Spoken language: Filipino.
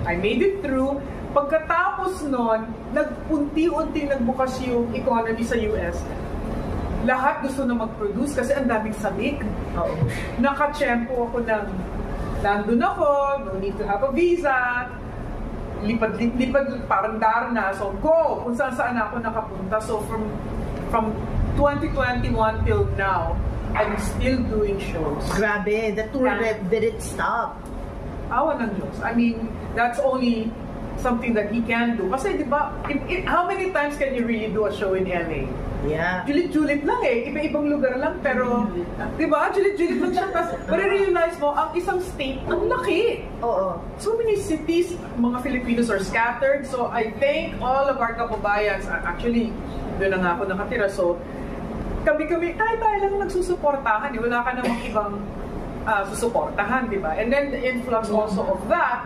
I made it through. Pagkatapos nun, nagpunti-unti nagbukas yung economy sa US. Lahat gusto na mag-produce kasi ang daming sabik. Nakatsyempo ako ng nandun ako, no need to have a visa. Lipad, parang Darna. So go! Kung saan ako nakapunta. So from 2021 till now, I'm still doing shows. Grabe, the tour didn't stop. Awa ng Diyos. I mean, that's only something that he can do. Kasi di ba, how many times can you really do a show in LA? Yeah. Julit-julit lang eh. Iba-ibang lugar lang. Pero, di ba? Julit-julit lang siya. Tapos, marirealize mo, ang isang state, ang laki. Oo. So many cities, mga Filipinos are scattered. So, I thank all of our kababayans. Actually, doon na nga ako nakatira. So, kami-kami, tayo lang nagsusuportahan. Wala ka namang ibang susuportahan, di ba? And then, the influx also of that,